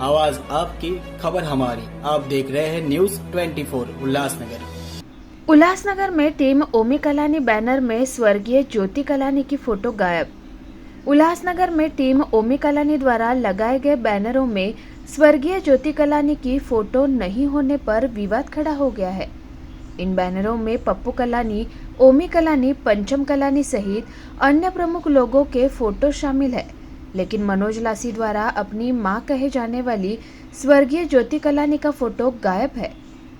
आवाज आपकी, खबर हमारी। आप देख रहे हैं न्यूज 24 उल्लासनगर। उल्लासनगर में टीम ओमी कलानी बैनर में स्वर्गीय ज्योति कलानी की फोटो गायब। उल्लासनगर में टीम ओमी कलानी द्वारा लगाए गए बैनरों में स्वर्गीय ज्योति कलानी की फोटो नहीं होने पर विवाद खड़ा हो गया है। इन बैनरों में पप्पू कलानी, ओमी कलानी, पंचम कलानी सहित अन्य प्रमुख लोगों के फोटो शामिल है, लेकिन मनोज लासी द्वारा अपनी मां कहे जाने वाली स्वर्गीय ज्योति कलानी का फोटो गायब है।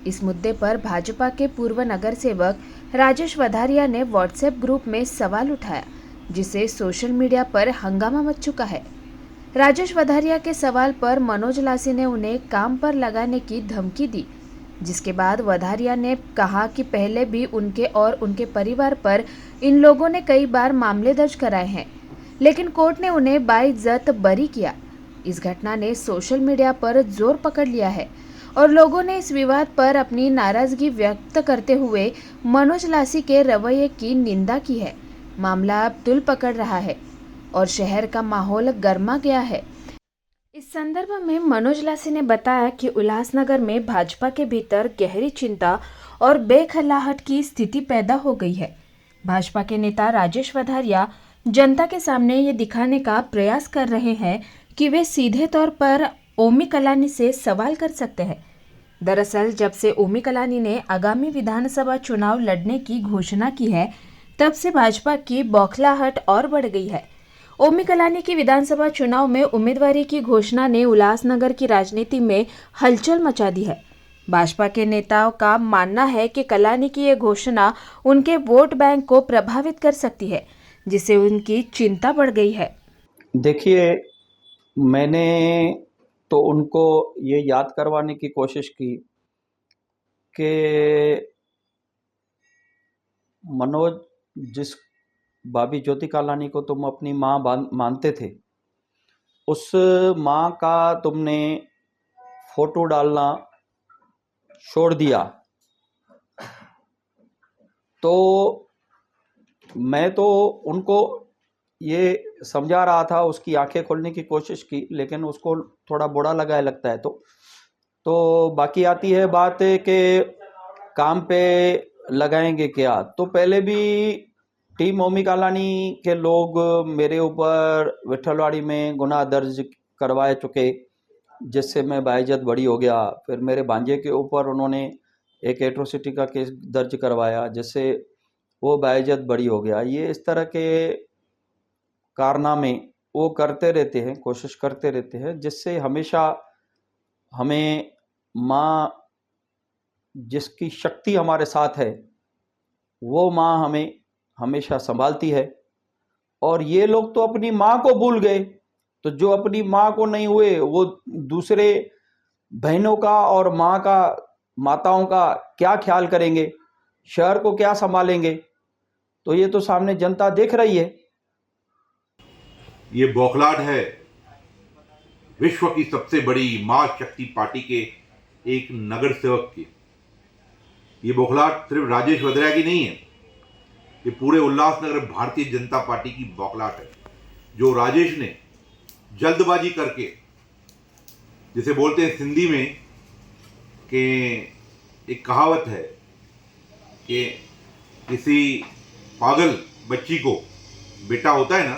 इस मुद्दे पर भाजपा के पूर्व नगर सेवक राजेश वधारिया ने व्हाट्सएप ग्रुप में सवाल उठाया, जिसे सोशल मीडिया पर हंगामा मच चुका है। राजेश वधारिया के सवाल पर मनोज लासी ने उन्हें काम पर लगाने की धमकी दी, जिसके बाद वधारिया ने कहा कि पहले भी उनके और उनके परिवार पर इन लोगों ने कई बार मामले दर्ज कराए हैं, लेकिन कोर्ट ने उन्हें बाइज्जत बरी किया। इस घटना ने सोशल मीडिया पर जोर पकड़ लिया है और लोगों ने इस विवाद पर अपनी नाराजगी व्यक्त करते हुए मनोज लासी के रवैये की निंदा की है। मामला अब तुल पकड़ रहा है और शहर का माहौल गर्मा गया है। इस संदर्भ में मनोज लासी ने बताया कि उल्लासनगर में भाजपा के भीतर गहरी चिंता और बेखलाहट की स्थिति पैदा हो गई है। भाजपा के नेता राजेश वधारिया जनता के सामने ये दिखाने का प्रयास कर रहे हैं कि वे सीधे तौर पर ओमी कलानी से सवाल कर सकते हैं। दरअसल जब से ओमी कलानी ने आगामी विधानसभा चुनाव लड़ने की घोषणा की है, तब से भाजपा की बौखलाहट और बढ़ गई है। ओमी कलानी की विधानसभा चुनाव में उम्मीदवारी की घोषणा ने उल्लासनगर की राजनीति में हलचल मचा दी है। भाजपा के नेताओं का मानना है कि कलानी की ये घोषणा उनके वोट बैंक को प्रभावित कर सकती है, जिससे उनकी चिंता बढ़ गई है। देखिए, मैंने तो उनको ये याद करवाने की कोशिश की कि मनोज, जिस भाभी ज्योति कालानी को तुम अपनी माँ मानते थे, उस माँ का तुमने फोटो डालना छोड़ दिया। तो मैं तो उनको ये समझा रहा था, उसकी आंखें खोलने की कोशिश की, लेकिन उसको थोड़ा बुरा लगा है लगता है। तो बाकी आती है बात कि काम पे लगाएंगे क्या। तो पहले भी टीम ओमी कालानी के लोग मेरे ऊपर विठलवाड़ी में गुनाह दर्ज करवाए चुके, जिससे मैं बाइज्जत बरी हो गया। फिर मेरे भांजे के ऊपर उन्होंने एक एट्रोसिटी का केस दर्ज करवाया, जिससे वो बाइज्जत बरी हो गया। ये इस तरह के कारनामे वो करते रहते हैं, कोशिश करते रहते हैं, जिससे हमेशा हमें माँ, जिसकी शक्ति हमारे साथ है, वो माँ हमें हमेशा संभालती है। और ये लोग तो अपनी माँ को भूल गए, तो जो अपनी माँ को नहीं हुए वो दूसरे बहनों का और माँ का, माताओं का क्या ख्याल करेंगे, शहर को क्या संभालेंगे। तो ये तो सामने जनता देख रही है। ये बौखलाहट है विश्व की सबसे बड़ी मां शक्ति पार्टी के एक नगर सेवक की। ये बौखलाहट सिर्फ राजेश वधारिया की नहीं है, ये पूरे उल्लासनगर भारतीय जनता पार्टी की बौखलाहट है। जो राजेश ने जल्दबाजी करके, जिसे बोलते हैं सिंधी में कि एक कहावत है कि किसी पागल बच्ची को बेटा होता है ना,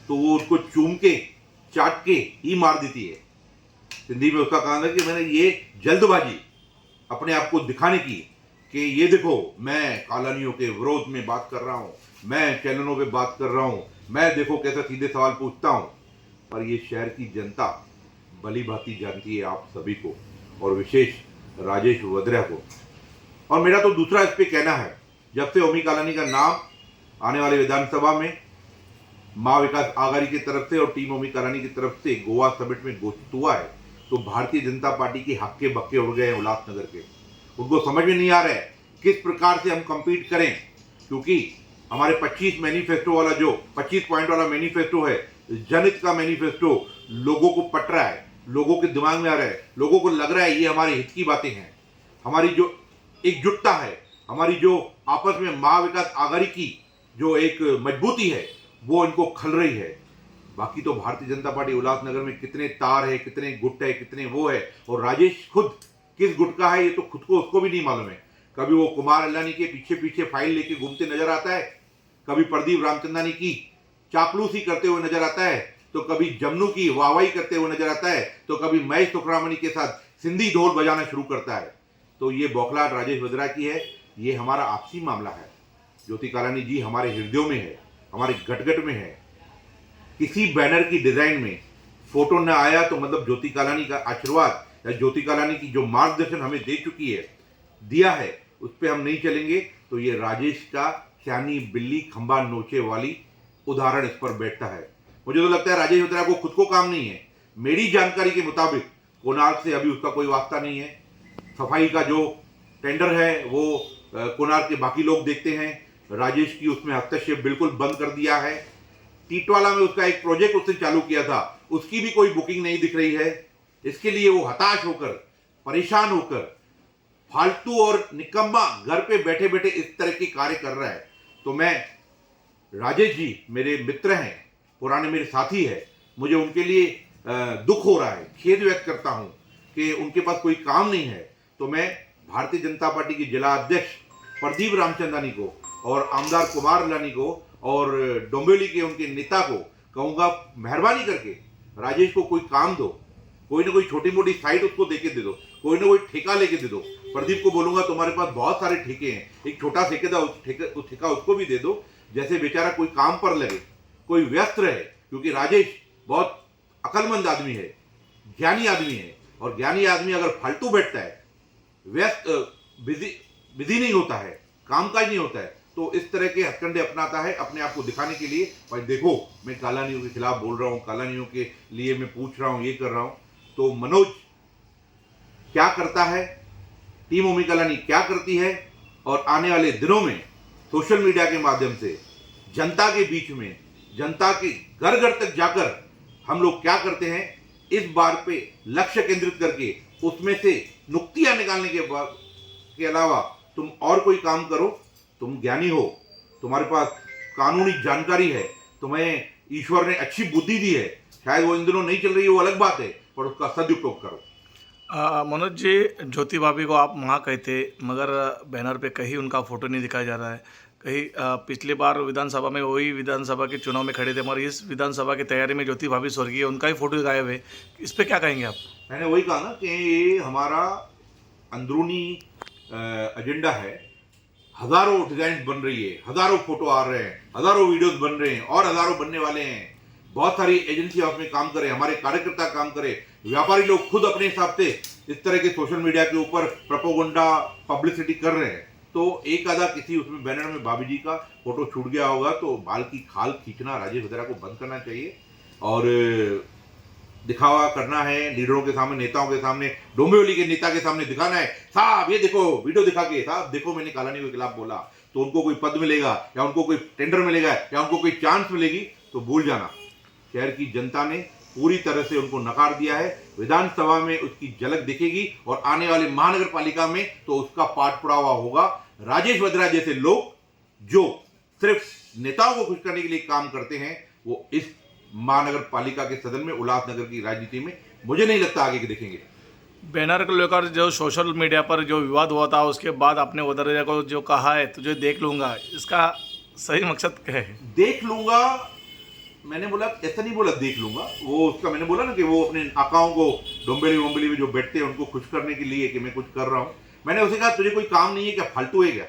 तो वो उसको चूम के चाट के ही मार देती है। सिंधी में उसका कहना है कि मैंने ये जल्दबाजी अपने आप को दिखाने की कि ये देखो, मैं कालानियों के विरोध में बात कर रहा हूँ, मैं चैनलों पे बात कर रहा हूँ, मैं देखो कैसा सीधे सवाल पूछता हूँ। पर ये शहर की जनता भली भांति जानती है आप सभी को, और विशेष राजेश वधारिया को। और मेरा तो दूसरा इस पर कहना है, जब से ओमी कालानी का नाम आने वाले विधानसभा में माँ विकास आघाड़ी की तरफ से और टीम ओमी कलानी की तरफ से गोवा समिट में घोषित हुआ है, तो भारतीय जनता पार्टी के हक्के बक्के उड़ गए हैं उल्लासनगर के। उनको समझ में नहीं आ रहा है किस प्रकार से हम compete करें, क्योंकि हमारे 25 मैनिफेस्टो वाला, जो 25 पॉइंट वाला मैनिफेस्टो है, जनहित का मैनिफेस्टो लोगों को पट रहा है, लोगों के दिमाग में आ रहा है, लोगों को लग रहा है ये हमारे हित की बातें हैं। हमारी जो एकजुटता है, हमारी जो आपस में महा विकास आघाड़ी की जो एक मजबूती है, वो इनको खल रही है। बाकी तो भारतीय जनता पार्टी उल्लासनगर में कितने तार है, कितने गुट है, कितने वो है, और राजेश खुद किस गुट का है ये तो खुद को उसको भी नहीं मालूम है। कभी वो कुमार अल्लानी के पीछे पीछे फाइल लेके घूमते नजर आता है, कभी प्रदीप रामचंदानी की चापलूसी करते हुए नजर आता है, तो कभी जमनू की वाहवाही करते हुए नजर आता है, तो कभी महेश सुखरामणी के साथ सिंधी ढोल बजाना शुरू करता है। तो ये बौखलाहट राजेश वद्रा की है, ये हमारा आपसी मामला है। ज्योति कालानी जी हमारे हृदयों में है, हमारे गटगट में है। किसी बैनर की डिजाइन में फोटो न आया तो मतलब ज्योति कालानी का आशीर्वाद या ज्योति कालानी की जो मार्गदर्शन हमें दे चुकी है, दिया है, उस पर हम नहीं चलेंगे तो ये राजेश का सियानी बिल्ली खंबा नोचे वाली उदाहरण इस पर बैठता है। मुझे तो लगता है राजेश वद्रा को खुद को काम नहीं है। मेरी जानकारी के मुताबिक कोणार्क से अभी उसका कोई वास्ता नहीं है। सफाई का जो टेंडर है वो कोणार्क के बाकी लोग देखते हैं। राजेश की उसमें हस्तक्षेप बिल्कुल बंद कर दिया है। टीटवाला में उसका एक प्रोजेक्ट उसने चालू किया था, उसकी भी कोई बुकिंग नहीं दिख रही है। इसके लिए वो हताश होकर, परेशान होकर, फालतू और निकम्मा घर पे बैठे बैठे इस तरह के कार्य कर रहा है। तो मैं, राजेश जी मेरे मित्र हैं, पुराने मेरे साथी है, मुझे उनके लिए दुख हो रहा है, खेद व्यक्त करता हूं कि उनके पास कोई काम नहीं है। तो मैं भारतीय जनता पार्टी के जिला अध्यक्ष प्रदीप रामचंदानी को और आमदार कुमार अल्लानी को और डोंबिवली के उनके नेता को कहूंगा, मेहरबानी करके राजेश को कोई काम दो, कोई ना कोई छोटी मोटी साइट उसको देके दे दो, कोई ना कोई ठेका लेके दे दो। प्रदीप को बोलूंगा तुम्हारे पास बहुत सारे ठेके हैं, एक छोटा ठेकेदार ठेका उसको भी दे दो, जैसे बेचारा कोई काम पर लगे, कोई व्यस्त रहे। क्योंकि राजेश बहुत अकलमंद आदमी है, ज्ञानी आदमी है, और ज्ञानी आदमी अगर फालतू बैठता है, व्यस्त बिजी नहीं होता है, कामकाज नहीं होता है, तो इस तरह के हथकंडे अपनाता है अपने आप को दिखाने के लिए। भाई देखो मैं कालानियों के खिलाफ बोल रहा हूं, कालानियों के लिए मैं पूछ रहा हूं, ये कर रहा हूं। तो मनोज क्या करता है, टीम ओमी कालानी क्या करती है, और आने वाले दिनों में सोशल मीडिया के माध्यम से जनता के बीच में, जनता के घर घर तक जाकर हम लोग क्या करते हैं, इस बार पे लक्ष्य केंद्रित करके उसमें से नुक्तियां निकालने के अलावा तुम और कोई काम करो। तुम ज्ञानी हो, तुम्हारे पास कानूनी जानकारी है, तुम्हें ईश्वर ने अच्छी बुद्धि दी है, शायद वो इन दिनों नहीं चल रही है, वो अलग बात है, पर उसका सदुपयोग करो। मनोज जी, ज्योति भाभी को आप माँ कहते, मगर बैनर पे कहीं उनका फोटो नहीं दिखाया जा रहा है। कहीं पिछली बार विधानसभा में वही विधानसभा के चुनाव में खड़े थे, मगर इस विधानसभा की तैयारी में ज्योति भाभी स्वर्गीय, उनका ही फोटो गायब है। इस पे क्या कहेंगे आप? मैंने वही कहा ना कि ये हमारा अंदरूनी एजेंडा है। हजारों डिजाइन बन रही है, हजारों फोटो आ रहे हैं, हजारों वीडियोस बन रहे हैं, और हजारों बनने वाले हैं। बहुत सारी एजेंसियां उसमें काम करें, हमारे कार्यकर्ता काम करें, व्यापारी लोग खुद अपने हिसाब से इस तरह के सोशल मीडिया के ऊपर प्रोपोगंडा पब्लिसिटी कर रहे हैं। तो एक आधा किसी उसमें बैनर में भाभी जी का फोटो छूट गया होगा, तो बाल की खाल खींचना राजेश वद्रा को बंद करना चाहिए। और दिखावा करना है लीडरों के सामने, नेताओं के सामने, डोंबिवली के नेता के सामने दिखाना है, साहब ये देखो वीडियो दिखा के, साहब देखो मैंने कालानी के खिलाफ बोला, तो उनको कोई पद मिलेगा या उनको कोई टेंडर मिलेगा या उनको कोई चांस मिलेगी, तो भूल जाना। शहर की जनता ने पूरी तरह से उनको नकार दिया है। विधानसभा में उसकी झलक दिखेगी और आने वाले महानगर पालिका में तो उसका पाठ पुरावा होगा। राजेश वद्रा जैसे लोग जो सिर्फ नेताओं को खुश करने के लिए काम करते हैं, वो इस महानगर पालिका के सदन में, उल्लासनगर की राजनीति में मुझे नहीं लगता आगे के देखेंगे। बैनर को लेकर जो सोशल मीडिया पर जो विवाद हुआ था, उसके बाद आपने वद्रा को जो कहा है तुझे देख लूंगा, इसका सही मकसद क्या है? देख लूंगा मैंने बोला, ऐसा नहीं बोला देख लूंगा, वो उसका मैंने बोला ना कि वो अपने आकाओं को डोंबिवली में जो बैठते हैं उनको खुश करने के लिए कि मैं कुछ कर रहा हूँ। मैंने उसे कहा तुझे कोई काम नहीं है क्या, फालतू है क्या?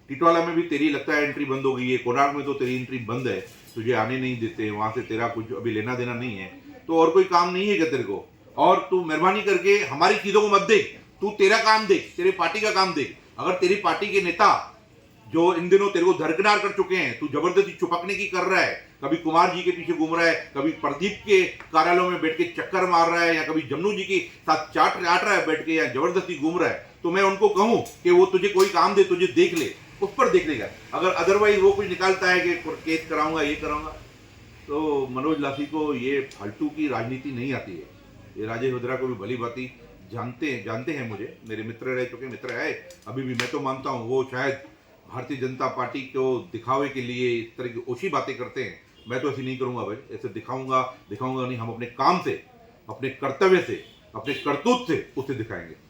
टिटवाला में भी तेरी लगता है एंट्री बंद हो गई है, कोणार्क में तो तेरी एंट्री बंद है, तुझे आने नहीं देते, वहां से तेरा कुछ अभी लेना देना नहीं है, तो और कोई काम नहीं है क्या तेरे को? और तू मेहरबानी करके हमारी चीजों को मत देख, तू तेरा काम देख, तेरी पार्टी का काम देख। अगर तेरी पार्टी के नेता जो इन दिनों तेरे को दरकिनार कर चुके हैं, तू जबरदस्ती चुपकने की कर रहा है, कभी कुमार जी के पीछे घूम रहा है, कभी प्रदीप के कार्यालयों में बैठ के चक्कर मार रहा है, या कभी जमनू जी के साथ चाट रहा है बैठ के, या जबरदस्ती घूम रहा है, तो मैं उनको कहूं कि वो तुझे कोई काम दे, तुझे देख ले, उस पर देख लेगा। अगर अदरवाइज वो कुछ निकालता है कि केस कराऊंगा, ये कराऊंगा, तो मनोज लाठी को ये फालतू की राजनीति नहीं आती है। ये राजेश वद्रा को भी भली भांति जानते हैं, मुझे मेरे मित्र रह चुके, मित्र है अभी भी। मैं तो मानता हूँ वो शायद भारतीय जनता पार्टी को दिखावे के लिए इस तरह की ओछी बातें करते हैं, मैं तो ऐसे नहीं करूँगा भाई, ऐसे दिखाऊंगा नहीं, हम अपने काम से, अपने कर्तव्य से, अपने करतूत से उसे दिखाएंगे।